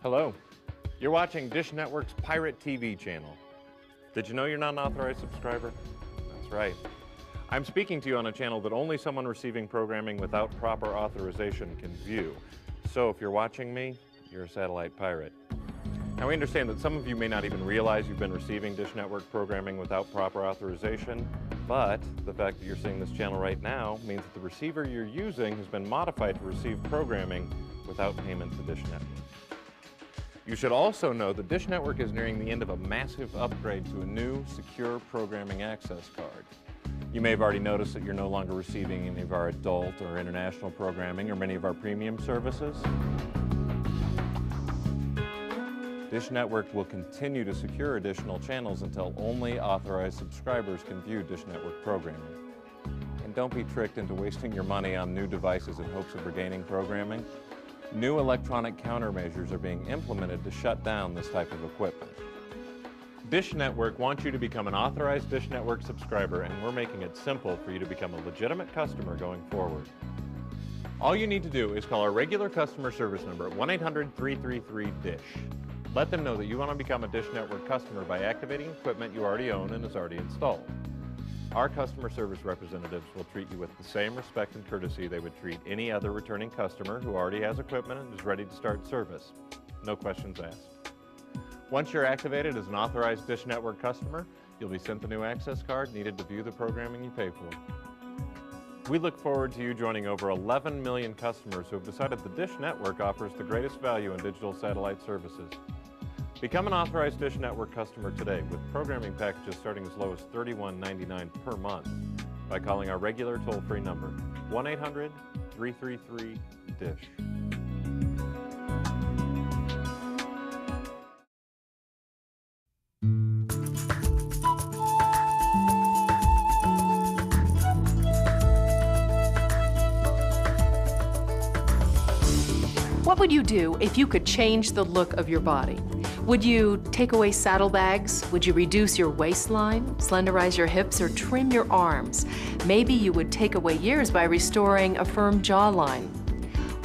Hello. You're watching Dish Network's Pirate TV channel. Did you know you're not an authorized subscriber? That's right. I'm speaking to you on a channel that only someone receiving programming without proper authorization can view. So if you're watching me, you're a satellite pirate. Now we understand that some of you may not even realize you've been receiving Dish Network programming without proper authorization, but the fact that you're seeing this channel right now means that the receiver you're using has been modified to receive programming without payment to Dish Network. You should also know that Dish Network is nearing the end of a massive upgrade to a new, secure programming access card. You may have already noticed that you're no longer receiving any of our adult or international programming or many of our premium services. Dish Network will continue to secure additional channels until only authorized subscribers can view Dish Network programming. And don't be tricked into wasting your money on new devices in hopes of regaining programming. New electronic countermeasures are being implemented to shut down this type of equipment. Dish Network wants you to become an authorized Dish Network subscriber, and we're making it simple for you to become a legitimate customer going forward. All you need to do is call our regular customer service number at 1-800-333-DISH. Let them know that you want to become a Dish Network customer by activating equipment you already own and is already installed. Our customer service representatives will treat you with the same respect and courtesy they would treat any other returning customer who already has equipment and is ready to start service. No questions asked. Once you're activated as an authorized Dish Network customer, you'll be sent the new access card needed to view the programming you pay for. We look forward to you joining over 11 million customers who have decided the Dish Network offers the greatest value in digital satellite services. Become an authorized Dish Network customer today with programming packages starting as low as $31.99 per month by calling our regular toll-free number, 1-800-333-DISH. What would you do if you could change the look of your body? Would you take away saddlebags? Would you reduce your waistline, slenderize your hips, or trim your arms? Maybe you would take away years by restoring a firm jawline.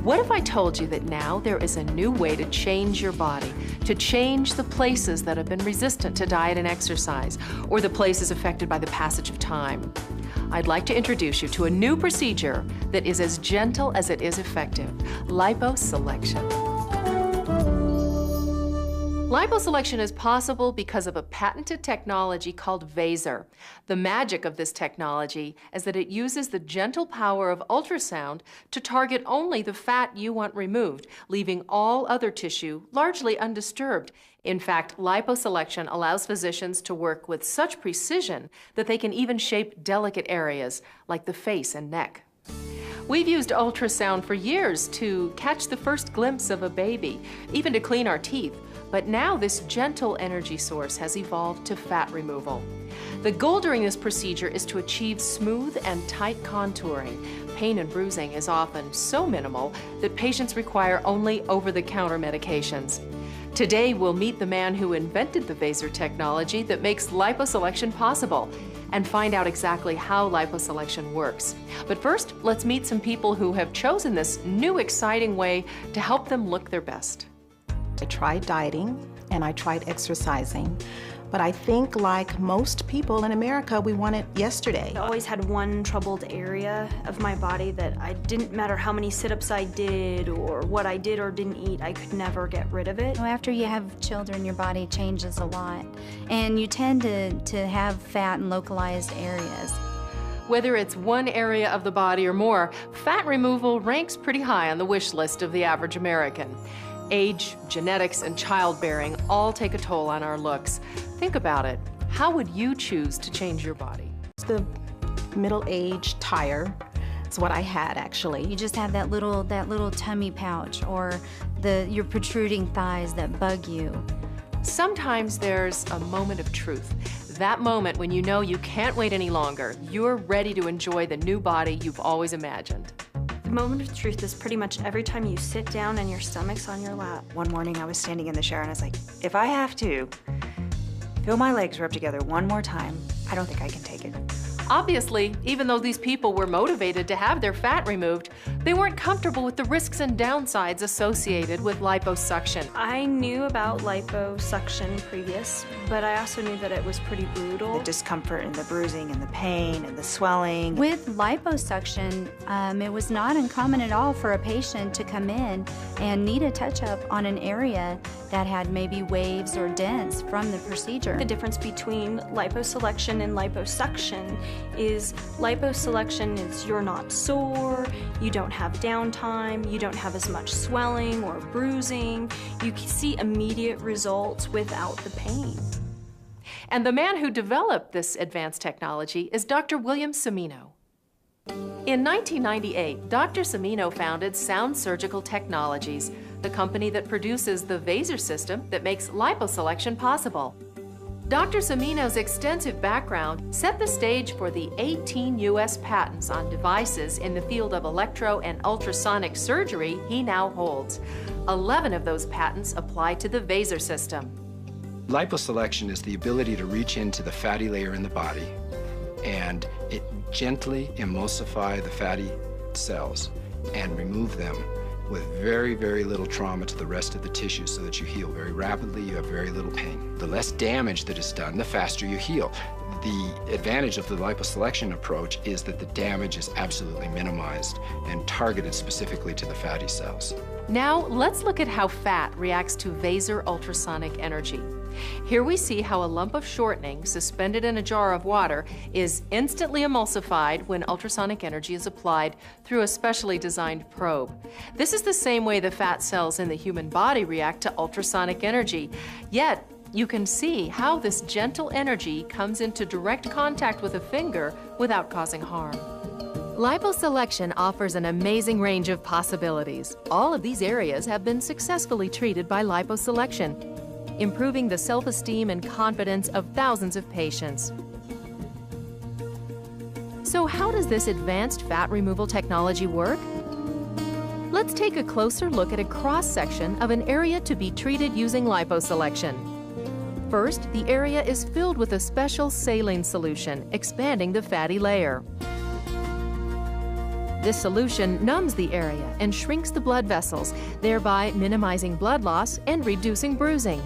What if I told you that now there is a new way to change your body, to change the places that have been resistant to diet and exercise, or the places affected by the passage of time? I'd like to introduce you to a new procedure that is as gentle as it is effective, liposelection. Liposelection is possible because of a patented technology called Vaser. The magic of this technology is that it uses the gentle power of ultrasound to target only the fat you want removed, leaving all other tissue largely undisturbed. In fact, liposelection allows physicians to work with such precision that they can even shape delicate areas like the face and neck. We've used ultrasound for years to catch the first glimpse of a baby, even to clean our teeth. But now this gentle energy source has evolved to fat removal. The goal during this procedure is to achieve smooth and tight contouring. Pain and bruising is often so minimal that patients require only over-the-counter medications. Today, we'll meet the man who invented the Vaser technology that makes liposelection possible and find out exactly how liposelection works. But first, let's meet some people who have chosen this new exciting way to help them look their best. I tried dieting and I tried exercising, but I think like most people in America, we want it yesterday. I always had one troubled area of my body that I didn't matter how many sit-ups I did or what I did or didn't eat, I could never get rid of it. After you have children, your body changes a lot, and you tend to have fat in localized areas. Whether it's one area of the body or more, fat removal ranks pretty high on the wish list of the average American. Age, genetics, and childbearing all take a toll on our looks. Think about it. How would you choose to change your body? The middle-aged tire is what I had, actually. You just have that little tummy pouch or your protruding thighs that bug you. Sometimes there's a moment of truth. That moment when you know you can't wait any longer. You're ready to enjoy the new body you've always imagined. The moment of truth is pretty much every time you sit down and your stomach's on your lap. One morning I was standing in the shower and I was like, if I have to feel my legs rub together one more time, I don't think I can take it. Obviously, even though these people were motivated to have their fat removed, they weren't comfortable with the risks and downsides associated with liposuction. I knew about liposuction previous, but I also knew that it was pretty brutal. The discomfort and the bruising and the pain and the swelling. With liposuction, it was not uncommon at all for a patient to come in and need a touch-up on an area that had maybe waves or dents from the procedure. The difference between liposelection and liposuction is liposelection is you're not sore, you don't have downtime, you don't have as much swelling or bruising. You can see immediate results without the pain. And the man who developed this advanced technology is Dr. William Cimino. In 1998, Dr. Cimino founded Sound Surgical Technologies, the company that produces the Vaser system that makes liposelection possible. Dr. Cimino's extensive background set the stage for the 18 U.S. patents on devices in the field of electro and ultrasonic surgery he now holds. 11 of those patents apply to the Vaser system. Liposelection is the ability to reach into the fatty layer in the body and it gently emulsify the fatty cells and remove them with very, very little trauma to the rest of the tissue so that you heal very rapidly, you have very little pain. The less damage that is done, the faster you heal. The advantage of the liposelection approach is that the damage is absolutely minimized and targeted specifically to the fatty cells. Now, let's look at how fat reacts to Vaser ultrasonic energy. Here we see how a lump of shortening suspended in a jar of water is instantly emulsified when ultrasonic energy is applied through a specially designed probe. This is the same way the fat cells in the human body react to ultrasonic energy, yet you can see how this gentle energy comes into direct contact with a finger without causing harm. Liposelection offers an amazing range of possibilities. All of these areas have been successfully treated by liposelection, improving the self-esteem and confidence of thousands of patients. So how does this advanced fat removal technology work? Let's take a closer look at a cross-section of an area to be treated using liposelection. First, the area is filled with a special saline solution, expanding the fatty layer. This solution numbs the area and shrinks the blood vessels, thereby minimizing blood loss and reducing bruising.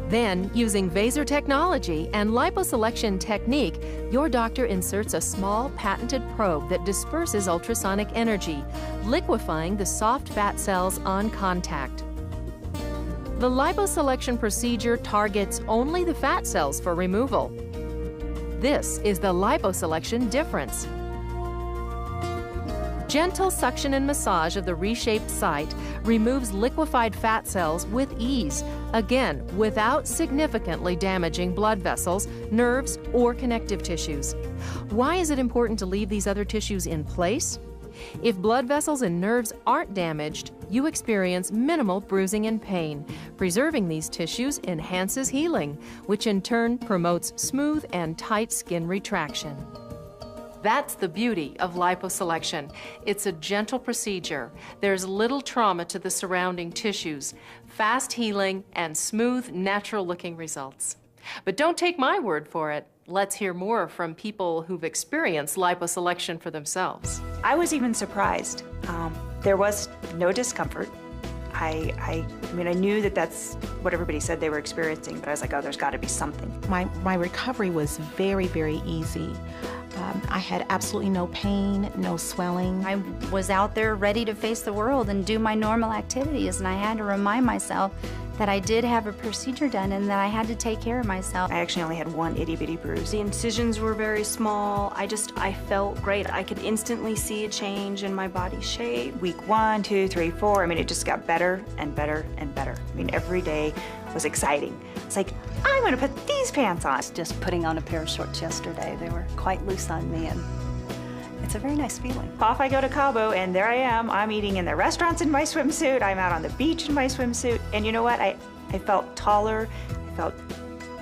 Then, using Vaser technology and liposelection technique, your doctor inserts a small patented probe that disperses ultrasonic energy, liquefying the soft fat cells on contact. The liposelection procedure targets only the fat cells for removal. This is the liposelection difference. Gentle suction and massage of the reshaped site removes liquefied fat cells with ease, again, without significantly damaging blood vessels, nerves, or connective tissues. Why is it important to leave these other tissues in place? If blood vessels and nerves aren't damaged, you experience minimal bruising and pain. Preserving these tissues enhances healing, which in turn promotes smooth and tight skin retraction. That's the beauty of liposelection. It's a gentle procedure. There's little trauma to the surrounding tissues, fast healing, and smooth, natural-looking results. But don't take my word for it. Let's hear more from people who've experienced liposelection for themselves. I was even surprised. There was no discomfort. I mean, I knew that that's what everybody said they were experiencing, but I was like, oh, there's got to be something. My recovery was very, very easy. I had absolutely no pain, no swelling. I was out there ready to face the world and do my normal activities, and I had to remind myself that I did have a procedure done and that I had to take care of myself. I actually only had one itty-bitty bruise. The incisions were very small. I felt great. I could instantly see a change in my body shape. Week 1, 2, 3, 4, I mean, it just got better and better and better. I mean, every day was exciting. It's like, I'm gonna put these pants on. Just putting on a pair of shorts yesterday. They were quite loose on me, and it's a very nice feeling. Off I go to Cabo, and there I am. I'm eating in the restaurants in my swimsuit. I'm out on the beach in my swimsuit. And you know what? I felt taller. I felt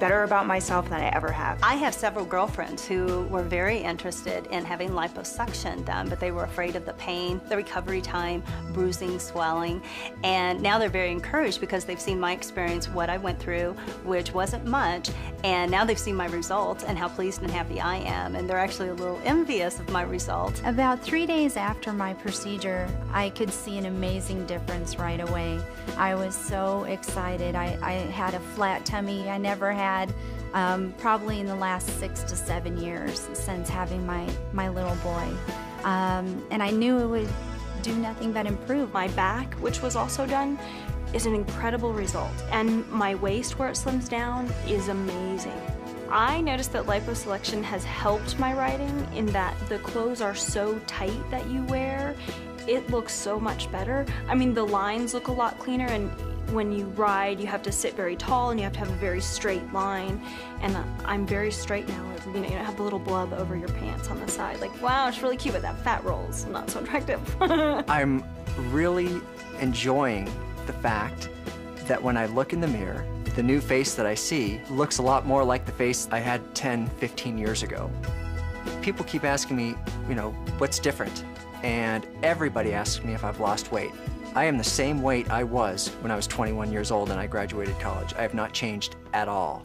better about myself than I ever have. I have several girlfriends who were very interested in having liposuction done, but they were afraid of the pain, the recovery time, bruising, swelling, and now they're very encouraged because they've seen my experience, what I went through, which wasn't much, and now they've seen my results and how pleased and happy I am, and they're actually a little envious of my results. About 3 days after my procedure, I could see an amazing difference right away. I was so excited. I had a flat tummy I never had probably in the last 6 to 7 years since having my little boy. And I knew it would do nothing but improve. My back, which was also done, is an incredible result. And my waist, where it slims down, is amazing. I noticed that liposelection has helped my riding in that the clothes are so tight that you wear. It looks so much better. I mean, the lines look a lot cleaner, and when you ride, you have to sit very tall and you have to have a very straight line. And I'm very straight now. You know, you don't have the little blub over your pants on the side. Like, wow, it's really cute, but that fat roll's not so attractive. I'm really enjoying the fact that when I look in the mirror, the new face that I see looks a lot more like the face I had 10, 15 years ago. People keep asking me, you know, what's different? And everybody asks me if I've lost weight. I am the same weight I was when I was 21 years old and I graduated college. I have not changed at all.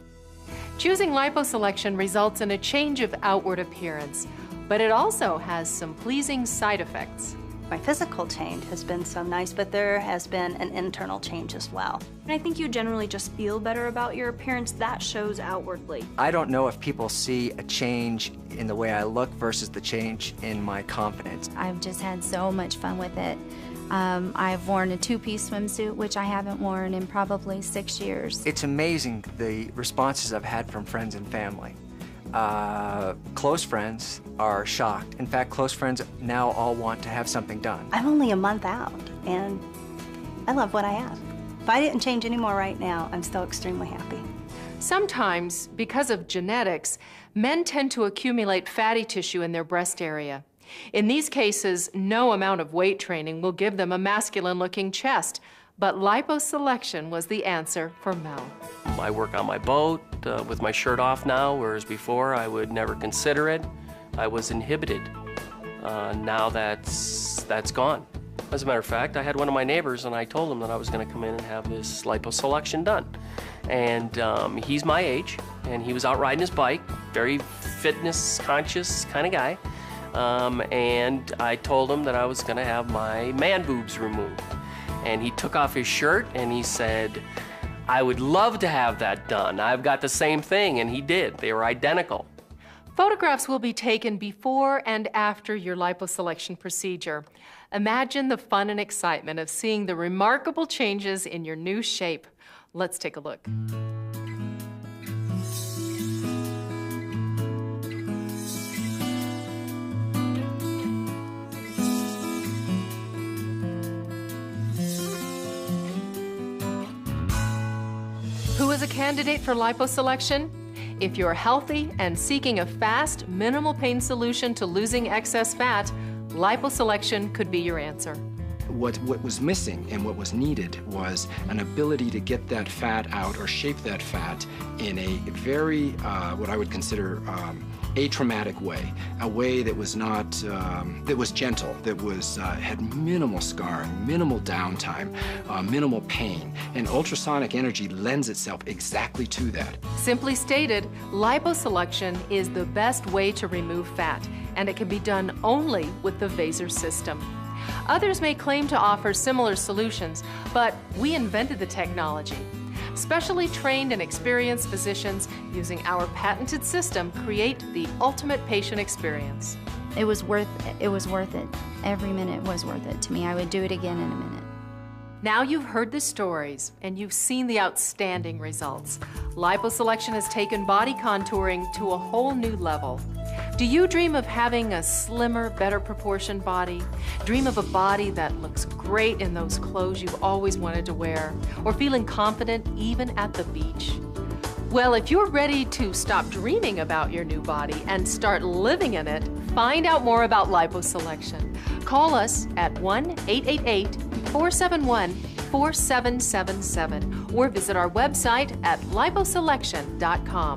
Choosing liposelection results in a change of outward appearance, but it also has some pleasing side effects. My physical change has been so nice, but there has been an internal change as well. And I think you generally just feel better about your appearance. That shows outwardly. I don't know if people see a change in the way I look versus the change in my confidence. I've just had so much fun with it. I've worn a two-piece swimsuit, which I haven't worn in probably 6 years. It's amazing the responses I've had from friends and family. Close friends are shocked. In fact, close friends now all want to have something done. I'm only a month out, and I love what I have. If I didn't change any more right now, I'm still extremely happy. Sometimes, because of genetics, men tend to accumulate fatty tissue in their breast area. In these cases, no amount of weight training will give them a masculine-looking chest, but liposelection was the answer for Mel. I work on my boat with my shirt off now, whereas before I would never consider it. I was inhibited. Now that's gone. As a matter of fact, I had one of my neighbors and I told him that I was going to come in and have this liposelection done. And he's my age, and he was out riding his bike, very fitness-conscious kind of guy. And I told him that I was going to have my man boobs removed. And he took off his shirt and he said, I would love to have that done. I've got the same thing, and he did. They were identical. Photographs will be taken before and after your liposelection procedure. Imagine the fun and excitement of seeing the remarkable changes in your new shape. Let's take a look. Who is a candidate for liposelection? If you're healthy and seeking a fast, minimal pain solution to losing excess fat, liposelection could be your answer. What was missing and what was needed was an ability to get that fat out or shape that fat in a very, what I would consider atraumatic way, a way that was not, that was gentle, that was, had minimal scarring, minimal downtime, minimal pain, and ultrasonic energy lends itself exactly to that. Simply stated, liposelection is the best way to remove fat, and it can be done only with the Vaser system. Others may claim to offer similar solutions, but we invented the technology. Specially trained and experienced physicians using our patented system create the ultimate patient experience. It was worth it. Every minute was worth it to me. I would do it again in a minute. Now you've heard the stories and you've seen the outstanding results. Liposelection has taken body contouring to a whole new level. Do you dream of having a slimmer, better proportioned body? Dream of a body that looks great in those clothes you've always wanted to wear, or feeling confident even at the beach? Well, if you're ready to stop dreaming about your new body and start living in it, find out more about liposelection. Call us at 1-888-471 4777 or visit our website at liposelection.com.